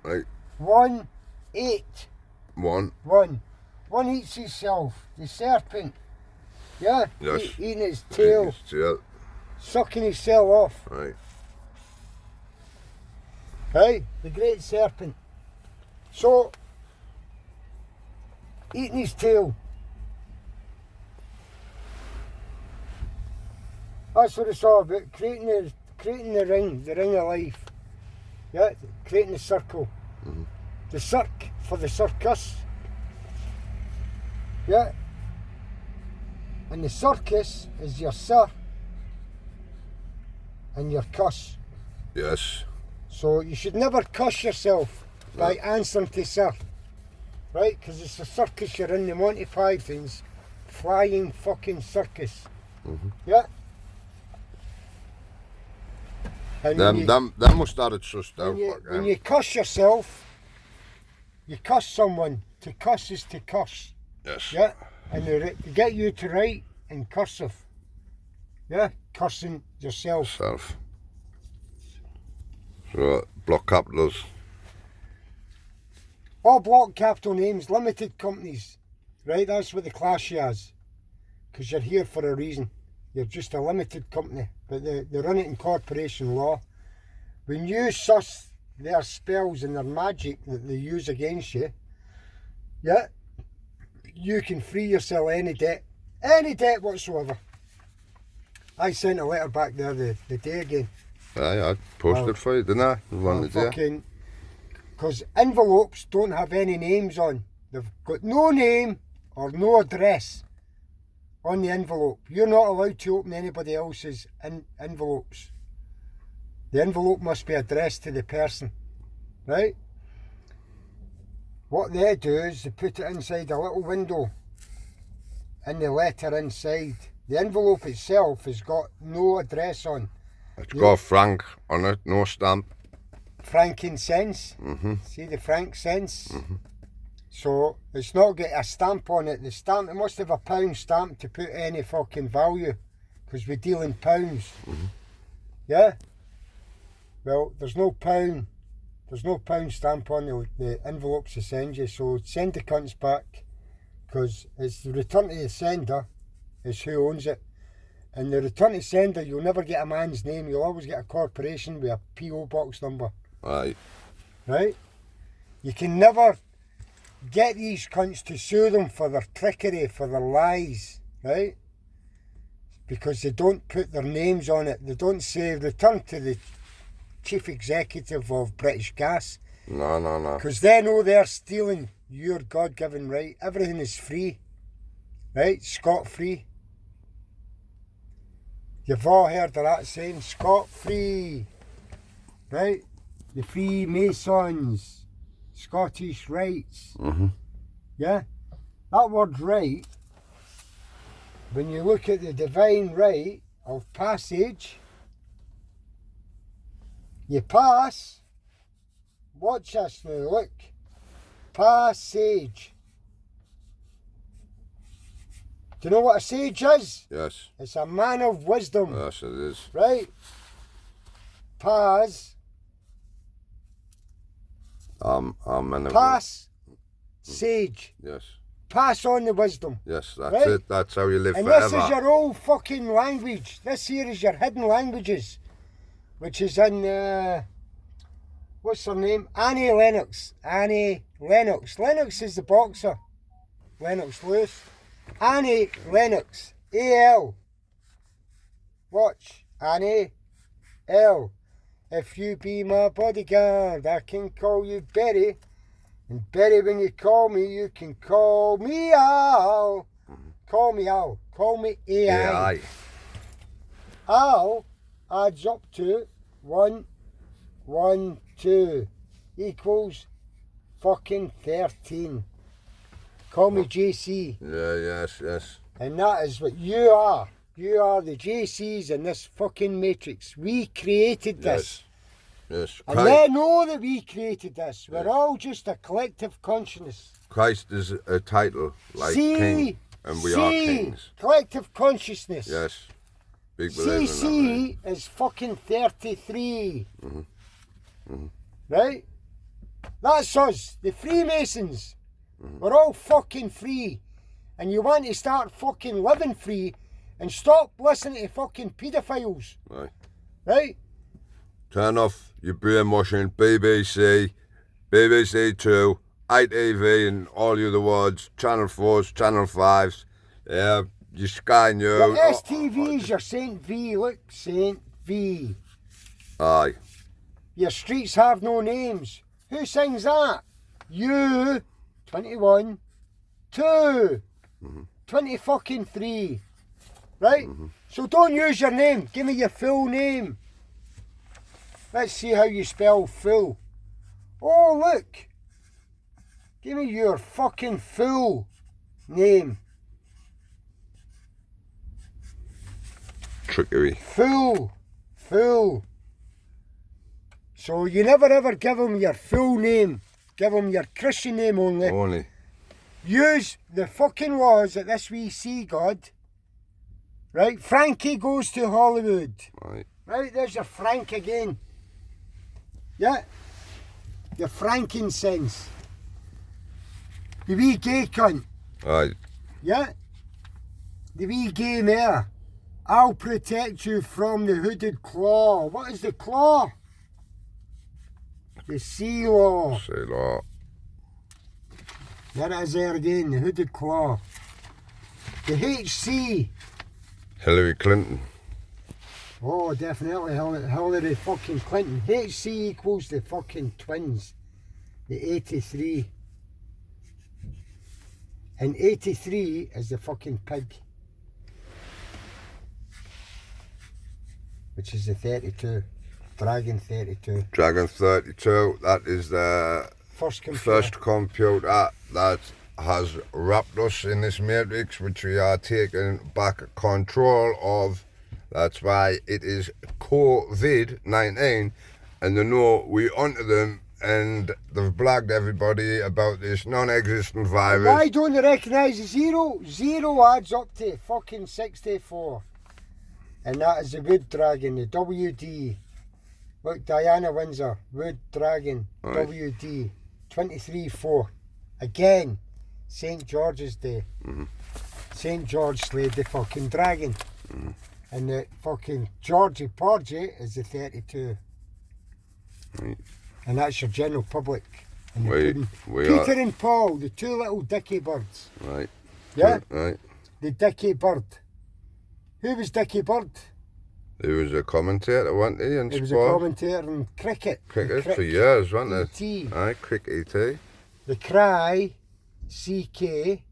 Right. 1, 8. 1. 1. One eats himself. The serpent. Yeah? Yes. Eating his tail. His tail. Sucking himself off. Right. Right? The great serpent. So, eating his tail. That's what it's all about. Creating the ring of life. Yeah? Creating the circle. Mm-hmm. The circ for the circus. Yeah? And the circus is your sir and your cuss. Yes. So you should never cuss yourself by answering to sir. Right? Because it's a circus you're in, the Monty Python's flying fucking circus. Mm-hmm. Yeah? And Them must have it sussed out. when you cuss yourself, you cuss someone. To cuss is to curse. Yes. Yeah? And they get you to write in cursive. Yeah? Cursing yourself. So, block capitals. All block capital names, limited companies. Right? That's what the class you has. Because you're here for a reason. You're just a limited company. But they run it in corporation law. When you suss their spells and their magic that they use against you, yeah, you can free yourself any debt whatsoever. I sent a letter back there the day again. I posted for you, didn't I? Because envelopes don't have any names on. They've got no name or no address on the envelope. You're not allowed to open anybody else's envelopes. The envelope must be addressed to the person, right? What they do is they put it inside a little window and the letter inside. The envelope itself has got no address on. It's got Frank on it, no stamp. Frankincense. Mm-hmm. See the frankincense? Mm-hmm. So it's not got a stamp on it. The stamp, it must have a pound stamp to put any fucking value, because we deal in pounds. Mm-hmm. Yeah? Well, there's no pound stamp on the envelopes they send you, so send the cunts back, because it's the return to the sender is who owns it. And the return to sender, you'll never get a man's name, you'll always get a corporation with a P.O. box number. Aye. Right? You can never get these cunts to sue them for their trickery, for their lies, right? Because they don't put their names on it. They don't say return to the chief executive of British Gas. No. Because they know they're stealing your God-given right. Everything is free, right? Scot-free. You've all heard of that saying, scot-free, right? The Freemasons, Scottish rights. Mm-hmm. Yeah? That word right, when you look at the divine right of passage, you pass, watch this now, look, passage. Do you know what a sage is? Yes. It's a man of wisdom. Yes, it is. Right? Pass. Pass. Sage. Yes. Pass on the wisdom. Yes, that's right? it. That's how you live and forever. And this is your old fucking language. This here is your hidden languages. Which is in, what's her name? Annie Lennox. Annie Lennox. Lennox is the boxer. Lennox Lewis. Annie Lennox. A-L. Watch. Annie. L. If you be my bodyguard, I can call you Betty. And Betty, when you call me, you can call me Al. Call me Al. Call me AI. AI. Al adds up to 1, 1, 2 equals fucking 13. Call me JC. Yeah, yes. And that is what you are. You are the JCs in this fucking matrix. We created this. Yes. And they know that we created this. We're all just a collective consciousness. Christ is a title, like king, and we are kings. Collective consciousness. Yes. Big believer in that, CC is fucking 33. Mm-hmm. Right? That's us, the Freemasons. We're all fucking free. And you want to start fucking living free and stop listening to fucking paedophiles. Aye. Right? Turn off your brainwashing BBC, BBC 2, ITV and all the other words, Channel 4s, Channel 5s, your Sky News. Your STVs, your St. V, look, St. V. Aye. Your streets have no names. Who sings that? You, 21, 2, 20 fucking 3. Right? So don't use your name. Give me your full name. Let's see how you spell full. Oh, look. Give me your fucking full name. Trickery. Full. So you never ever give them your full name. Give them your Christian name only. Only. Use the fucking laws that this we see, God. Right? Frankie goes to Hollywood. Right. Right, there's your Frank again. Yeah? Your frankincense. The wee gay cunt. Aye. Yeah? The wee gay mare. I'll protect you from the hooded claw. What is the claw? The sea law. Say law. There it is there again, the hooded claw. The HC. Hillary Clinton. Oh, definitely Hillary fucking Clinton. HC equals the fucking twins. The 83. And 83 is the fucking pig. Which is the 32. Dragon 32. Dragon 32. That is the First computer. first computer that has wrapped us in this matrix, which we are taking back control of. That's why it is COVID-19, and they know we onto them, and they've blagged everybody about this non-existent virus. Why don't they recognise the zero? Zero adds up to fucking 64. And that is the wood dragon, the WD. Look, Diana Windsor, wood dragon, Right. WD, 23-4. Again, St. George's Day. St. George slayed the fucking dragon. And the fucking Georgie Porgy is the 32. Right. And that's your general public. And the We- pudding. we Peter are- and Paul, the two little dicky birds. Right. Yeah? Right. The dicky bird. Who was Dicky Bird? He was a commentator, wasn't he, in He was a sport? commentator in cricket. Cricket The for years, wasn't it? E.T. Aye, cricket ET. The Cry, C-K-E-T.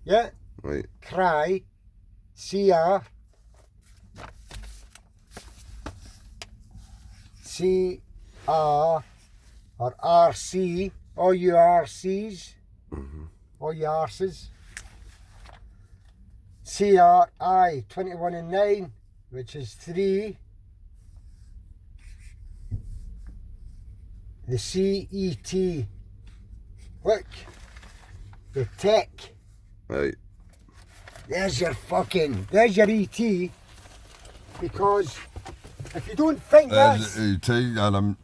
Yeah? Right. Cry, C-R, C-R, or R-C, all you R-Cs, all you arses. C-R-I, 21 and 9, which is 3. The C-E-T. Look, the tech. Right. There's your ET. Because if you don't think There's that's... ET, and I'm...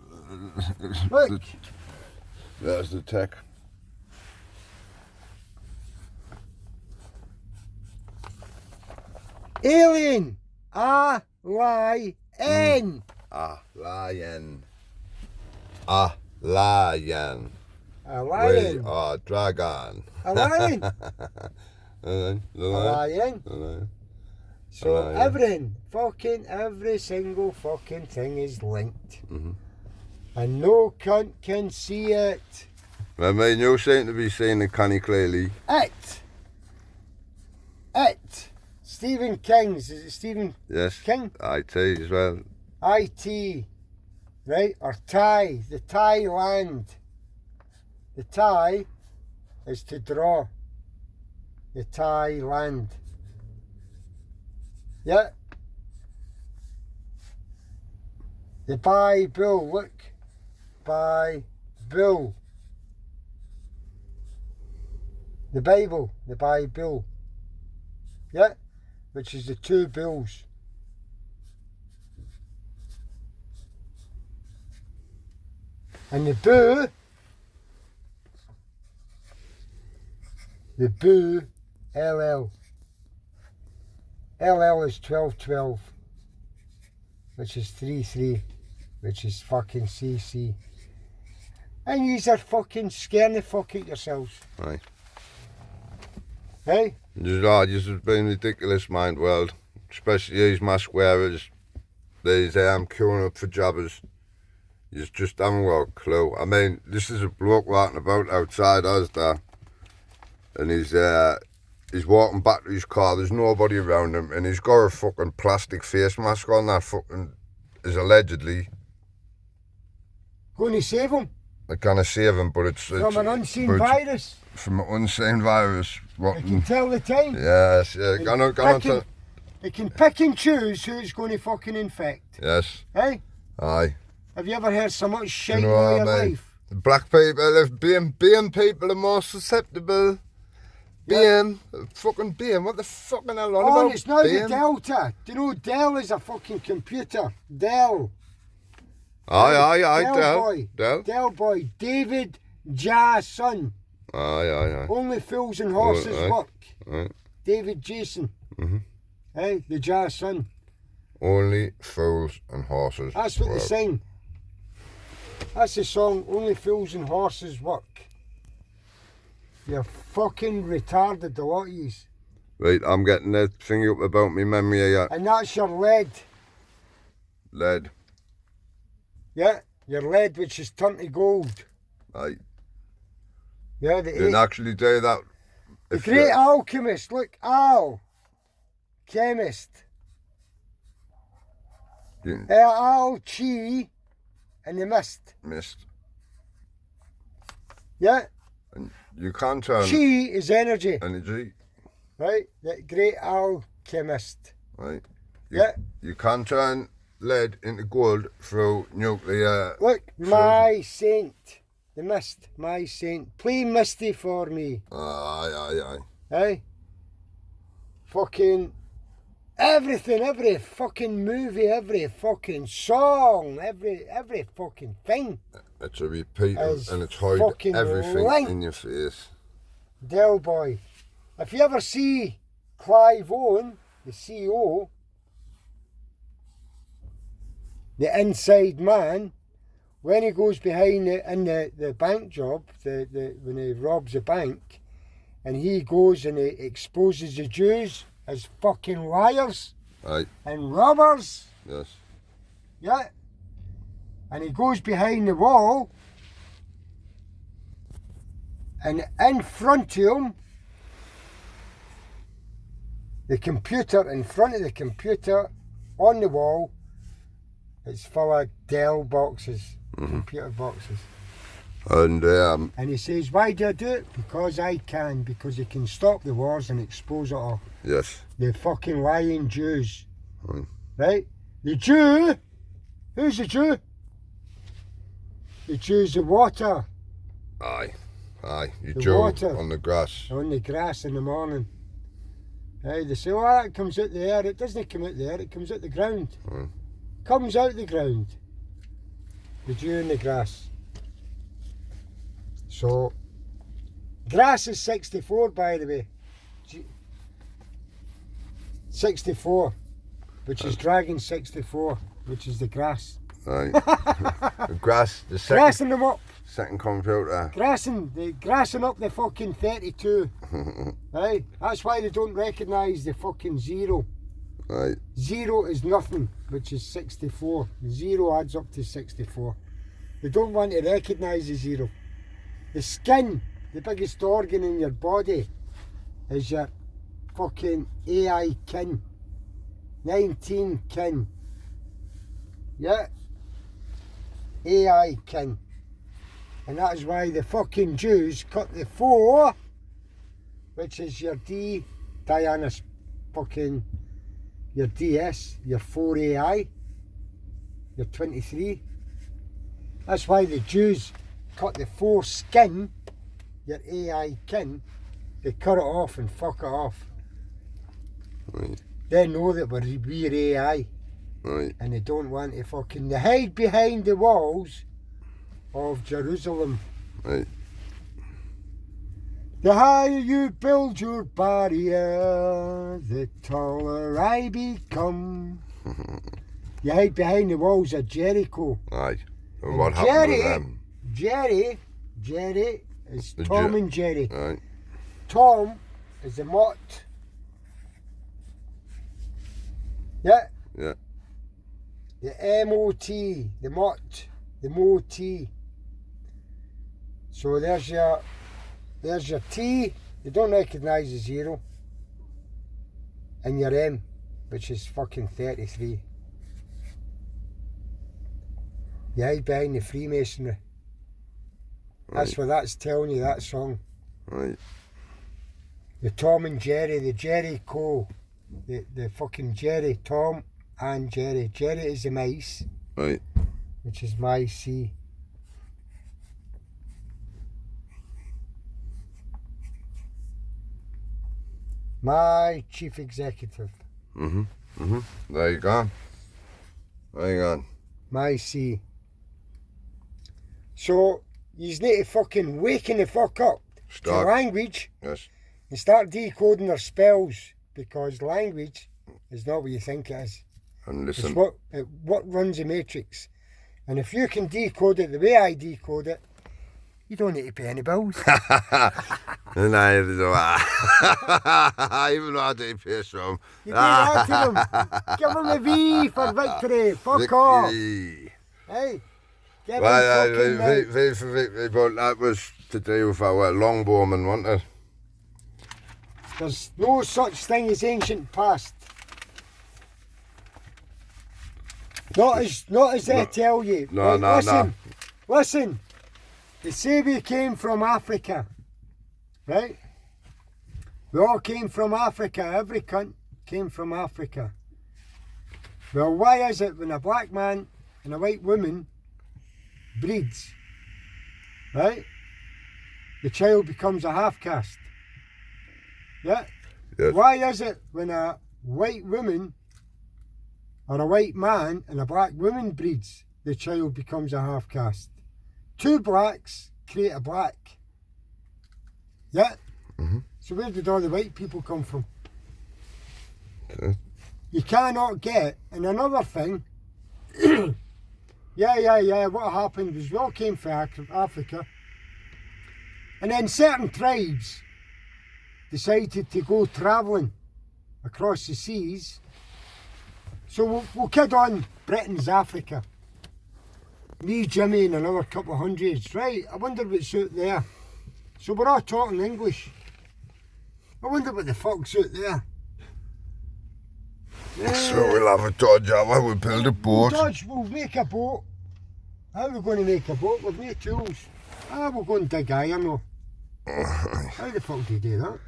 Look, There's the tech. alien, A-L-I-N. A lion. A lion. A We lion. are dragon. A lion. The A lion. lion. So lion. everything, fucking every single fucking thing is linked. Mhm. And no cunt can see it. I mean, you seem to be seeing the canny clearly. It. Stephen King's, is it Stephen Yes. King? IT as well. IT, right? Or Thai, the Thai land. The Thai is to draw. The Thai land. Yeah. The Bible, look. Bible. The Bible, the Bible. Yeah. Which is the two bills. And the boo, LL. LL is 1212, which is 33, which is fucking CC. And yous are fucking scaring the fuck out yourselves. Aye. Hey? This has been ridiculous, mind world. Especially these mask wearers. These queuing up for jobbers. You just haven't got a clue. I mean, this is a bloke walking about outside us there. And he's walking back to his car, there's nobody around him, and he's got a fucking plastic face mask on that fucking is allegedly going to save him. They're gonna save him, but it's from an unseen virus. From an unseen virus. What? It can tell the time. Yes, yeah. It can pick and choose who it's going to fucking infect. Yes. Hey? Aye. Have you ever heard so much shit in you your life? The black people, being people are more susceptible. Fucking being, what the fucking hell on about? Oh, it's now the Delta. Do you know Dell is a fucking computer? Dell. Aye, Dell boy. David Jason. Aye. Only fools and horses work. Aye. David Jason. Hey, the Jason. Only fools and horses. That's what they sing. That's the song, Only Fools and Horses Work. You're fucking retarded, the lot of yous. Right, I'm getting that thing up about me memory here. And that's your lead. Lead. Yeah, your lead, which is turned to gold. Aye. Yeah, you didn't actually do that. The great alchemist, look, chemist. Chi and the mist. Yeah. And you can't turn. Chi is energy. Energy. Right? The great alchemist. Right. You can't turn lead into gold through nuclear. Look, my saint. The mist. My saint. Play Misty for me. Aye. Hey? Fucking everything, every fucking movie, every fucking song, every fucking thing. It's a repeat and it's hiding everything in your face. Del boy. If you ever see Clive Owen, the CEO, the inside man, when he goes behind the bank job, when he robs a bank, and he goes and he exposes the Jews as fucking liars. Aye. And robbers. Yes. Yeah. And he goes behind the wall, and in front of him, the computer, in front of the computer, on the wall, it's full of Dell boxes, computer boxes. And he says, why do I do it? Because I can, because he can stop the wars and expose it all. Yes. The fucking lying Jews. Right? The Jew, who's the Jew? The Jew's the water. Aye. You the Jew water. On the grass. On the grass in the morning. Hey, they say, well, that comes out the air. It doesn't come out the air, it comes out the ground. Comes out the ground. The Jew in the grass. So, grass is 64, by the way. 64, which is Dragon 64, which is the grass. Aye. The grass, the second. Grassing them up. Second computer. Grassing up the fucking 32. Right? That's why they don't recognise the fucking 0. Right. 0 is nothing, which is 64. 0 adds up to 64. They don't want to recognise the 0. The skin, the biggest organ in your body, is your fucking AI kin. 19 kin. Yeah? AI kin. And that is why the fucking Jews cut the 4, which is your Diana's fucking, your DS, your 4 AI, your 23. That's why the Jews cut the 4 skin, your AI kin, they cut it off and fuck it off. Right. They know that we're AI. Right. And they don't want to fucking, they hide behind the walls of Jerusalem. Right. The higher you build your barrier, the taller I become. You hide behind the walls of Jericho. Aye. And And what happened with them? Jerry is Tom and Jerry. Right. Tom is the mott. Yeah. Yeah. The M-O-T, the mott, the M-O-T. So there's your T, you don't recognise the 0. And your M, which is fucking 33. You hide behind the Freemasonry. That's Right. what that's telling you, that song. Right. The Tom and Jerry, the Jerry Co. The fucking Jerry, Tom and Jerry. Jerry is the mice, Right. which is my C. My chief executive. There you go. Hang on. My C. So, you need to fucking waken the fuck up to Start. language Yes. and start decoding their spells, because language is not what you think it is. And It's listen. what runs the matrix. And if you can decode it the way I decode it, you don't need to pay any bills. And I do I even know how to pay some. You do that to them. Give them a V for victory. Fuck off. Victory. Hey, give them Well, fucking V for victory, but that was to do with our longbowmen, wasn't it? There's no such thing as ancient past. Not as they tell you. No, Right, no, no. Listen. They say we came from Africa, right? We all came from Africa. Every cunt came from Africa. Well, why is it when a black man and a white woman breeds, right? The child becomes a half caste. Yeah? Yes. Why is it when a white woman or a white man and a black woman breeds, the child becomes a half caste? Two blacks create a black. Yeah? So where did all the white people come from? You cannot get, and another thing, what happened was we all came from Africa, and then certain tribes decided to go travelling across the seas. So we'll kid on Britain's Africa. Me, Jimmy and another couple of hundreds. Right, I wonder what's out there. So we're all talking English. I wonder what the fuck's out there. So we'll have a dodge hour, we'll build a boat. Dodge, we'll make a boat. How are we going to make a boat? We've no tools. We'll go and dig iron though. How the fuck do you do that?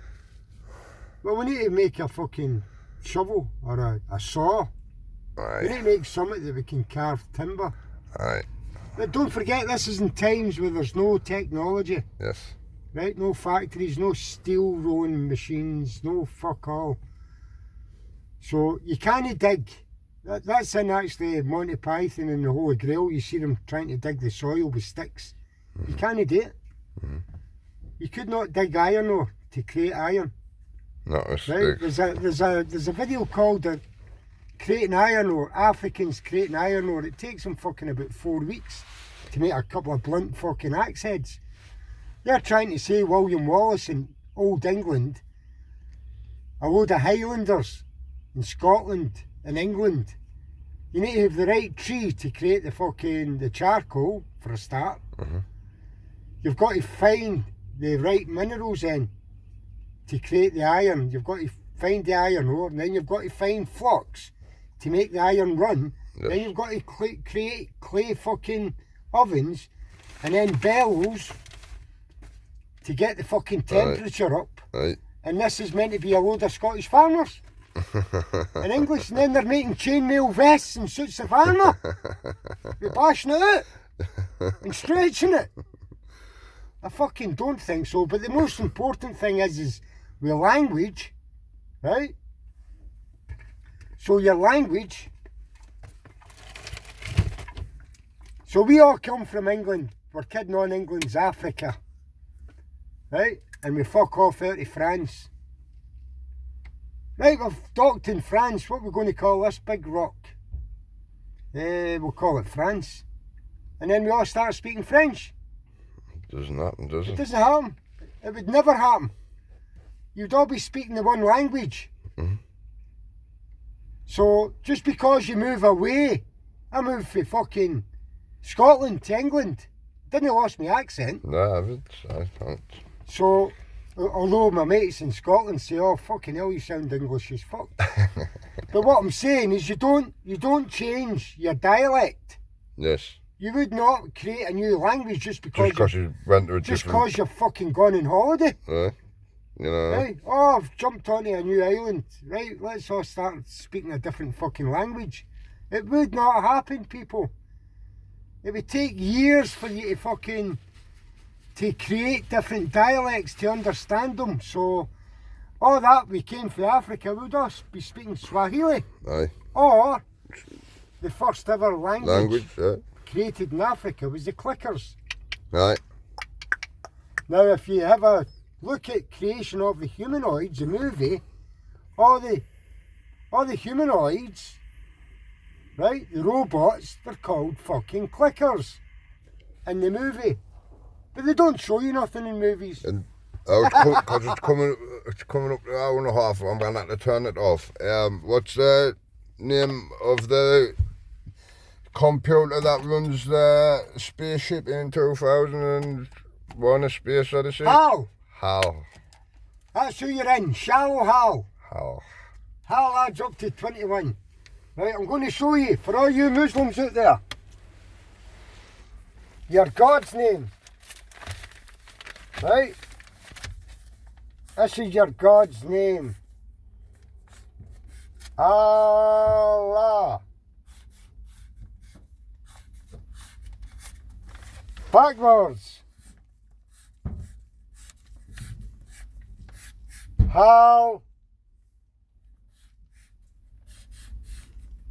Well, we need to make a fucking shovel or a saw. Aye. We need to make something that we can carve timber. Aye. But don't forget, this is in times where there's no technology, Yes. right? No factories, no steel rolling machines, no fuck all. So you can't dig. That's in actually Monty Python and the Holy Grail. You see them trying to dig the soil with sticks. You can't do it. You could not dig iron though to create iron. Not a Right? stick. There's a video called Creating Iron Ore, Africans Creating Iron Ore. It takes them fucking about 4 weeks to make a couple of blunt fucking axe heads. They're trying to say William Wallace in Old England, a load of Highlanders in Scotland and England. You need to have the right tree to create the charcoal for a start. You've got to find the right minerals in to create the iron. You've got to find the iron ore, and then you've got to find flux to make the iron run. Yes. Then you've got to create clay fucking ovens, and then bellows to get the fucking temperature up. Right. And this is meant to be a load of Scottish farmers in English, and then they're making chainmail vests and suits of armour. They're bashing it out and stretching it. I fucking don't think so. But the most important thing is with language, right? So your language. So we all come from England. we're kidding on England's Africa, right? And we fuck off out of France. Right, we've docked in France. What are we going to call this big rock? We'll call it France. And then we all start speaking French. It doesn't happen, does It it? doesn't happen. It would never happen. You'd all be speaking the one language. Mm-hmm. So, just because you move away, I moved from fucking Scotland to England. Didn't lost my accent. No, I can't. So, although my mates in Scotland say, "Oh, fucking hell, you sound English as fuck." But what I'm saying is you don't change your dialect. Yes. You would not create a new language just because you went to a just different... because you've fucking gone on holiday. You know. Right? Oh, I've jumped onto a new island. Right? Let's all start speaking a different fucking language. It would not happen, people. It would take years for you to create different dialects to understand them. So, all that we came from Africa, we'd all be speaking Swahili. Aye. Or the first ever language Yeah. created in Africa was the clickers. Aye. Now, if you have a look at creation of the humanoids, the movie, all the humanoids, right, the robots, they're called fucking clickers in the movie. But they don't show you nothing in movies. And because it's coming up to an hour and a half, I'm going to have to turn it off. What's the name of the computer that runs the spaceship in 2001: A Space Odyssey? HAL. HAL. That's who you're in. Shallow HAL. HAL. HAL adds up to 21. Right, I'm going to show you, for all you Muslims out there, your God's name. Right? This is your God's name. Allah. Backwards. How?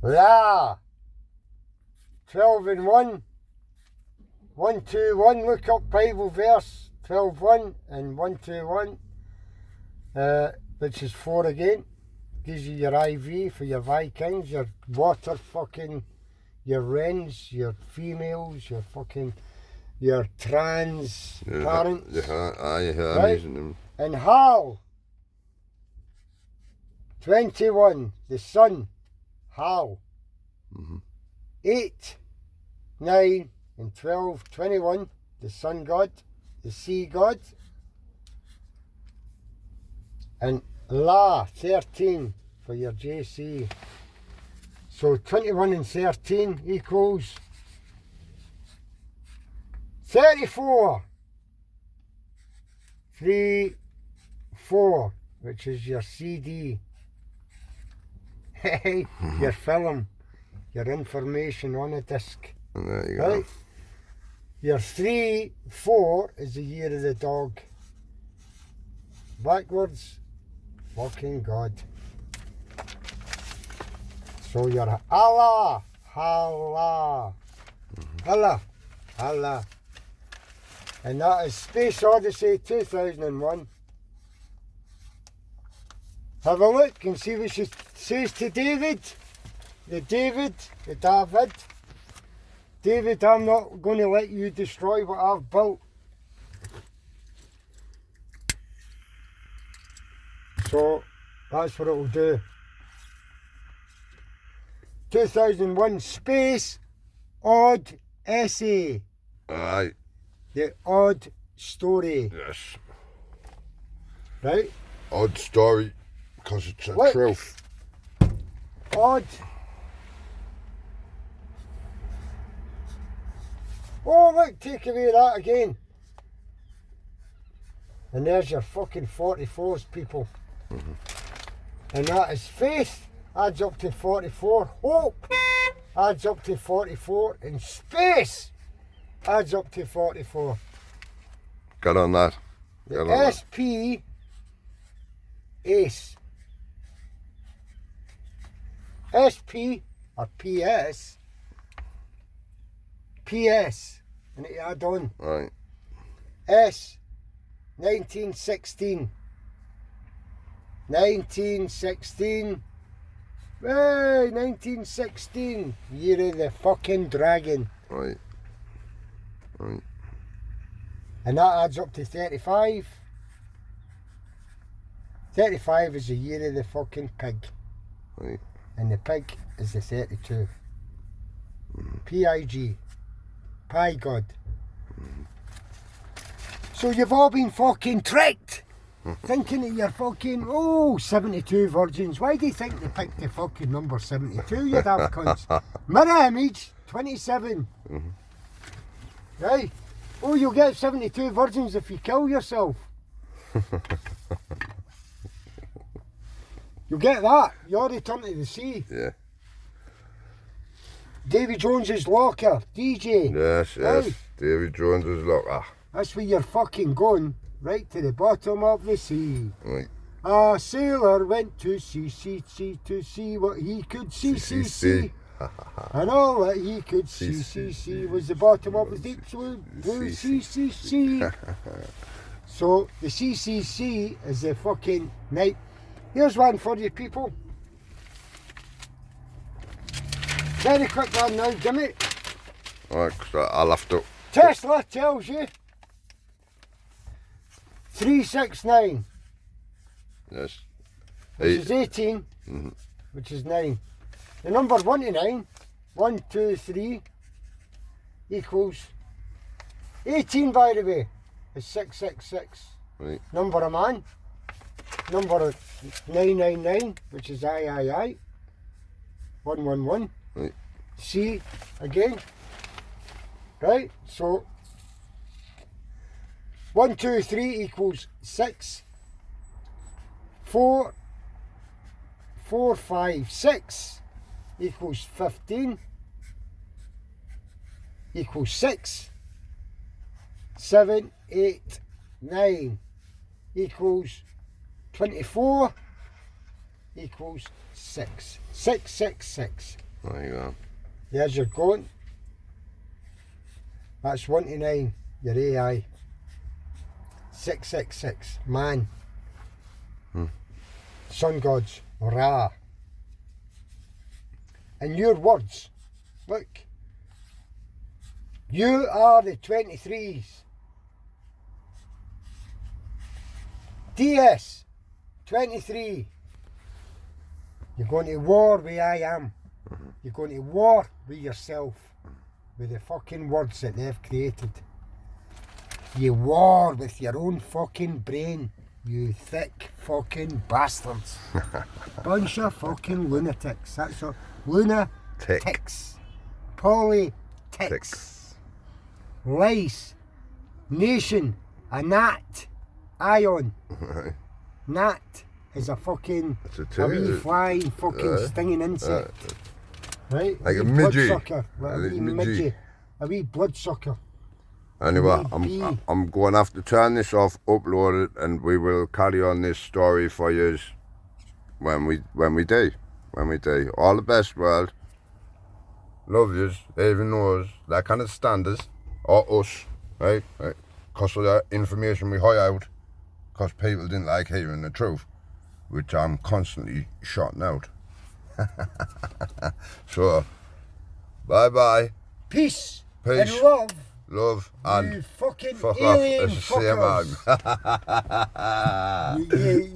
La. 12 and 1. 1, 2, 1. Look up Bible verse 12:1 and 1, 2, 1. Which is 4 again. Gives you your IV for your Vikings, your water fucking, your wrens, your females, your trans parents. I'm Right? using them. And Hal. 21, the sun. Hal. 8, 9, and 12, 21, the sun god, the sea god. And La, 13, for your JC. So 21 and 13 equals 34. 3, 4, which is your CD. Hey, your film, your information on a disc. And there you go. Right? Your 3, 4 is the year of the dog. Backwards, fucking God. So you're Allah, Allah, Allah, Allah. And that is Space Odyssey 2001. Have a look and see what she says to David. The David. David, I'm not going to let you destroy what I've built. So, that's what it will do. 2001 Space Odd Essay. Aye. The odd story. Yes. Right? Odd story, because it's a Look. truth. Odd. Oh, look, take away that again. And there's your fucking 44s, people. And that is faith, adds up to 44. Hope adds up to 44. And space adds up to 44. Get on that. The SP, ACE. SP or PS. PS I need to add on. Right. S, 1916. 1916. Hey, 1916. Year of the fucking dragon. Right. Right. And that adds up to 35. 35 is the year of the fucking pig. Right. And the pig is the 32. P-I-G. Pie God. So you've all been fucking tricked. Thinking that you're fucking, 72 virgins. Why do you think they picked the fucking number 72, you daft cunts? Mirror image, 27. Right? Oh, you'll get 72 virgins if you kill yourself. You'll get that. You already turned to the sea. Yeah. Davy Jones's locker, DJ. Yes, Right? Davy Jones's locker. That's where you're fucking going. Right to the bottom of the sea. Right. A sailor went to sea to see what he could see. And all that he could see was the bottom of the deep blue sea. So the CCC is the fucking night. Here's one for you people. Very quick one now, Jimmy. Alright, I'll have to. Tesla tells you 369, Yes. which is 18, which is 9. The number 1 to 9, 1, 2, 3 equals 18, by the way, is 666. Right. Number of man, number 999, which is I, 111. Right. C again. Right, so 1, 2, 3 equals 6. 4, 5, 6 equals 15. Equals 6. 7, 8, 9 equals 24. Equals 6. 6, 6, 6. There you go. There's your going. That's 1 to 9, your AI. 666, man. Sun gods, Ra. And your words, look. You are the 23s. DS, 23. You're going to war with I am. You're going to war with yourself. With the fucking words that they've created. You war with your own fucking brain, you thick fucking bastards. Bunch of fucking lunatics. That's all. Lunatics. Politics. Lice. Nation. A gnat. Ion. Gnat is a fucking a wee flying fucking stinging insect. Right? Like a midgie. bloodsucker. Like a wee midgie. A wee bloodsucker. Anyway, I'm going to have to turn this off, upload it, and we will carry on this story for you when we do. All the best, world. Love yous, even knows that kind of standards, or us, right? Because of the information we hide out, because people didn't like hearing the truth, which I'm constantly shouting out. So, bye-bye. Peace. And love. Love and you fucking fuck alien off. fuckers.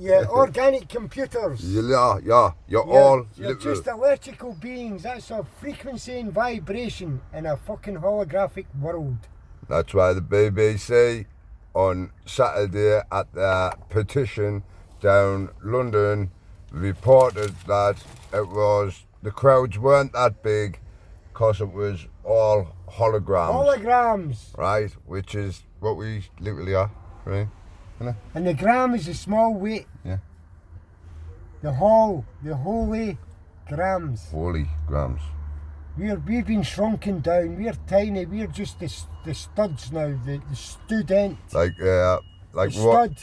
you organic computers. You're all You're just electrical beings. That's a frequency and vibration in a fucking holographic world. That's why the BBC on Saturday at the petition down London reported that the crowds weren't that big because it was all holograms. Right, which is what we literally are, right? And the gram is a small weight. Yeah. The holy grams. Holy grams. We've been shrunken down. We're tiny. We're just the studs now. The student. Like the what? stud.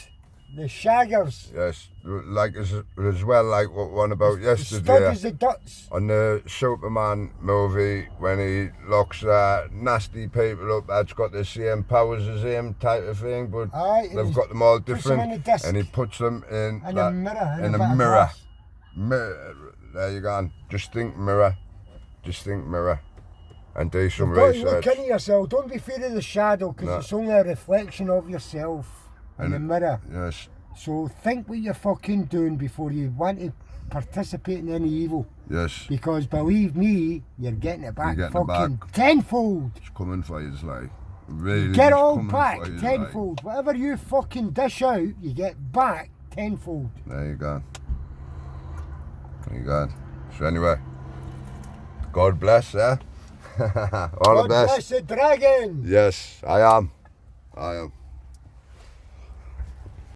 the shaggers. Yes, like as well, like what one about The yesterday stud is the duts. on the Superman movie when he locks nasty people up that's got the same powers as him type of thing, but Aye, they've got them all puts them different, in a disc. and he puts them in In a mirror. in a bit of mirror. glass. There you go. Just think mirror, and do some You've got to research. look into yourself. Don't be fear of the shadow, because No. it's only a reflection of yourself in the mirror. Yes, So think what you're fucking doing before you want to participate in any evil. yes. Because believe me, you're getting it back You're getting it fucking back. tenfold. It's coming for you, like really. Get it it's all coming back for you, tenfold. Whatever you fucking dish out, you get back tenfold. Like. There you go. There you go. So anyway, God bless, all God the best. bless the dragon. Yes, I am.